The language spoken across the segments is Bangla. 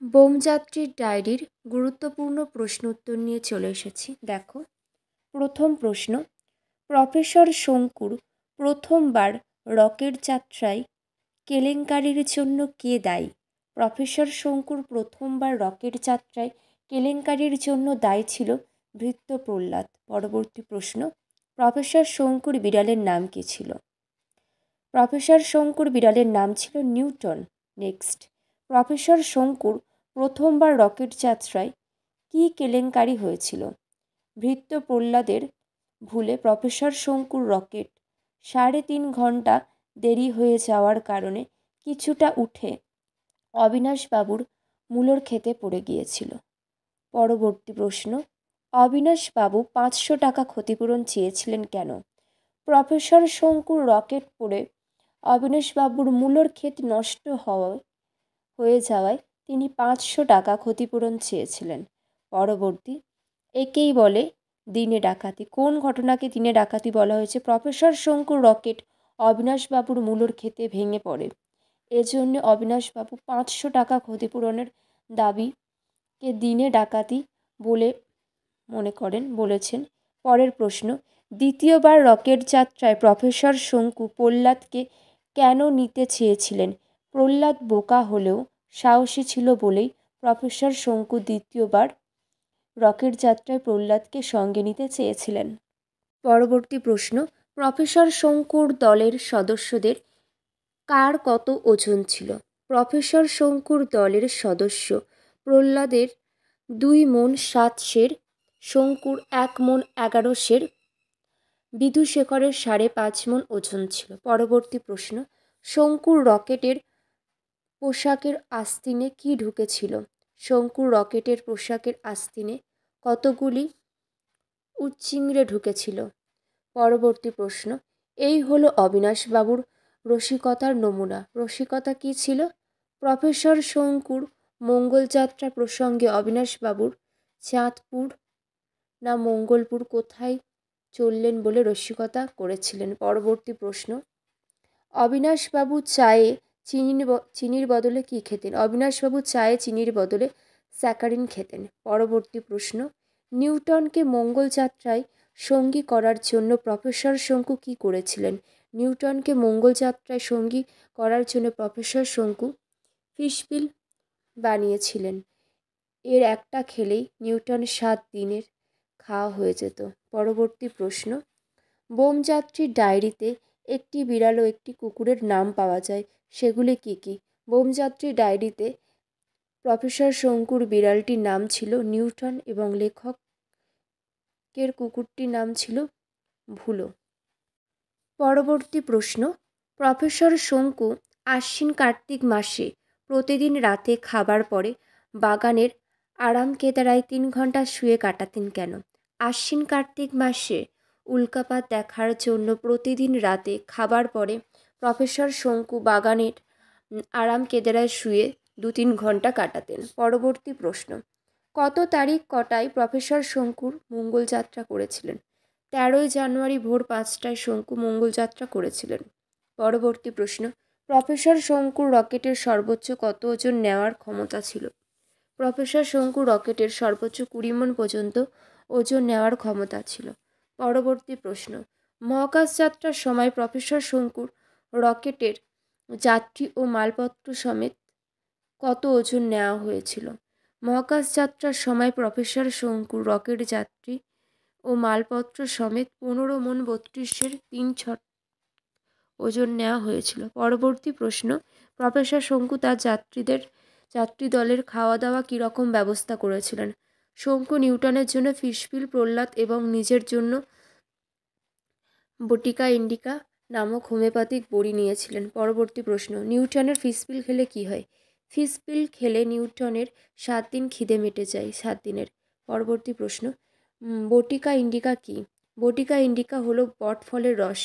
বোমযাত্রীর ডায়েরির গুরুত্বপূর্ণ প্রশ্ন উত্তর নিয়ে চলে এসেছি। দেখো, প্রথম প্রশ্ন, প্রফেসর শঙ্কুর প্রথমবার রকেট যাত্রায় কেলেঙ্কারির জন্য কে দায়ী? প্রফেসর শঙ্কুর প্রথমবার রকেট যাত্রায় কেলেঙ্কারির জন্য দায়ী ছিল ভৃত্য প্রহ্লাদ। পরবর্তী প্রশ্ন, প্রফেসর শঙ্কুর বিড়ালের নাম কী ছিল? প্রফেসর শঙ্কুর বিড়ালের নাম ছিল নিউটন। নেক্সট, প্রফেসর শঙ্কুর প্রথমবার রকেট যাত্রায় কী কেলেঙ্কারি হয়েছিল? ভৃত্য প্রহ্লাদের ভুলে প্রফেসর শঙ্কুর রকেট 3.5 ঘন্টা দেরি হয়ে যাওয়ার কারণে কিছুটা উঠে অবিনাশবাবুর মূলর ক্ষেতে পড়ে গিয়েছিল। পরবর্তী প্রশ্ন, অবিনাশবাবু 500 টাকা ক্ষতিপূরণ চেয়েছিলেন কেন? প্রফেসর শঙ্কুর রকেট পড়ে অবিনাশবাবুর মূলর ক্ষেত নষ্ট হয়ে যাওয়ায় তিনি 500 টাকা ক্ষতিপূরণ চেয়েছিলেন। পরবর্তী, একেই বলে দিনে ডাকাতি। কোন ঘটনাকে দিনে ডাকাতি বলা হয়েছে? প্রফেসর শঙ্কুর রকেট অবিনাশবাবুর মূলর ক্ষেতে ভেঙে পড়ে, এজন্য অবিনাশবাবু 500 টাকা ক্ষতিপূরণের দাবিকে দিনে ডাকাতি বলে মনে করেন বলেছেন। পরের প্রশ্ন, দ্বিতীয়বার রকেট যাত্রায় প্রফেসর শঙ্কু প্রহ্লাদকে কেন নিতে চেয়েছিলেন? প্রহ্লাদ বোকা হলেও সাহসী ছিল বলেই প্রফেসর শঙ্কু দ্বিতীয়বার রকেট যাত্রায় প্রহ্লাদকে সঙ্গে নিতে চেয়েছিলেন। পরবর্তী প্রশ্ন, প্রফেসর শঙ্কুর দলের সদস্যদের কার কত ওজন ছিল? প্রফেসর শঙ্কুর দলের সদস্য প্রহ্লাদের 2 মণ 7 সের, শঙ্কুর 1 মণ 11 সের, বিধুশেখরের 5.5 মণ ওজন ছিল। পরবর্তী প্রশ্ন, শঙ্কুর রকেটের পোশাকের আস্তিনে কি ঢুকেছিল? শঙ্কুর রকেটের পোশাকের আস্তিনে কতগুলি উচ্চিংড়ে ঢুকেছিল? পরবর্তী প্রশ্ন, এই হলো অবিনাশবাবুর রসিকতার নমুনা। রসিকতা কী ছিল? প্রফেসর শঙ্কুর মঙ্গলযাত্রা প্রসঙ্গে অবিনাশবাবুর চাঁদপুর না মঙ্গলপুর কোথায় চললেন বলে রসিকতা করেছিলেন। পরবর্তী প্রশ্ন, অবিনাশবাবু চায়ে চিনির বদলে কী খেতেন? অবিনাশবাবু চায়ে চিনির বদলে স্যাকারিন খেতেন। পরবর্তী প্রশ্ন, নিউটনকে মঙ্গলযাত্রায় সঙ্গী করার জন্য প্রফেসর শঙ্কু কী করেছিলেন? নিউটনকে মঙ্গলযাত্রায় সঙ্গী করার জন্য প্রফেসর শঙ্কু ফিশপিল বানিয়েছিলেন। এর একটা খেলেই নিউটনের 7 দিনের খাওয়া হয়ে যেত। পরবর্তী প্রশ্ন, বোমযাত্রীর ডায়েরিতে একটি বিড়াল ও একটি কুকুরের নাম পাওয়া যায়, সেগুলি কী কী? বোমযাত্রীর ডায়েরিতে প্রফেসর শঙ্কুর বিড়ালটির নাম ছিল নিউটন এবং লেখকের কুকুরটির নাম ছিল ভুলো। পরবর্তী প্রশ্ন, প্রফেসর শঙ্কু আশ্বিন কার্তিক মাসে প্রতিদিন রাতে খাবার পরে বাগানের আরামকেদারায় 3 ঘন্টা শুয়ে কাটাতেন কেন? আশ্বিন কার্তিক মাসে উল্কাপাত দেখার জন্য প্রতিদিন রাতে খাবার পরে প্রফেসর শঙ্কু বাগানের আরামকেদারায় শুয়ে 2-3 ঘন্টা কাটাতেন। পরবর্তী প্রশ্ন, কত তারিখ কটায় প্রফেসর শঙ্কুর মঙ্গলযাত্রা করেছিলেন? 13ই জানুয়ারি ভোর 5টায় শঙ্কু মঙ্গলযাত্রা করেছিলেন। পরবর্তী প্রশ্ন, প্রফেসর শঙ্কুর রকেটের সর্বোচ্চ কত ওজন নেওয়ার ক্ষমতা ছিল? প্রফেসর শঙ্কুর রকেটের সর্বোচ্চ 20 মণ পর্যন্ত ওজন নেওয়ার ক্ষমতা ছিল। পরবর্তী প্রশ্ন, মহাকাশ যাত্রার সময় প্রফেসর শঙ্কুর রকেটের যাত্রী ও মালপত্র সমেত কত ওজন নেওয়া হয়েছিল? মহাকাশ যাত্রার সময় প্রফেসর শঙ্কুর রকেট যাত্রী ও মালপত্র সমেত 15 মণ 32 3/6 ওজন নেওয়া হয়েছিল। পরবর্তী প্রশ্ন, প্রফেসর শঙ্কু তার যাত্রী দলের খাওয়া দাওয়া কীরকম ব্যবস্থা করেছিলেন? শঙ্কু নিউটনের জন্য ফিশপিল, প্রহ্লাদ এবং নিজের জন্য বটিকা ইন্ডিকা নামক হোমিওপ্যাথিক বড়ি নিয়েছিলেন। পরবর্তী প্রশ্ন, নিউটনের ফিশপিল খেলে কী হয়? ফিশপিল খেলে নিউটনের 7 দিন খিদে মিটে যায় 7 দিনের। পরবর্তী প্রশ্ন, বটিকা ইন্ডিকা কী? বটিকা ইন্ডিকা হলো বট ফলের রস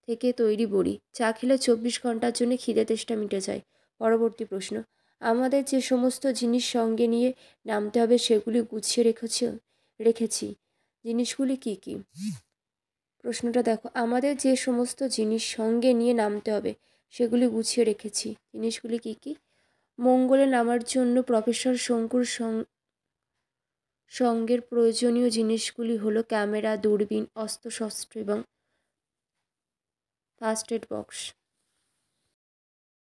থেকে তৈরি বড়ি, চা খেলে 24 ঘন্টার জন্য খিদে তেষ্টা মিটে যায়। পরবর্তী প্রশ্ন, আমাদের যে সমস্ত জিনিস সঙ্গে নিয়ে নামতে হবে সেগুলি গুছিয়ে রেখেছি, জিনিসগুলি কী কী? প্রশ্নটা দেখো, আমাদের যে সমস্ত জিনিস সঙ্গে নিয়ে নামতে হবে সেগুলি গুছিয়ে রেখেছি, জিনিসগুলি কী কী? মঙ্গলে নামার জন্য প্রফেসর শঙ্কুর সঙ্গের প্রয়োজনীয় জিনিসগুলি হলো ক্যামেরা, দূরবীন, অস্ত্রশস্ত্র এবং ফার্স্ট এড বক্স।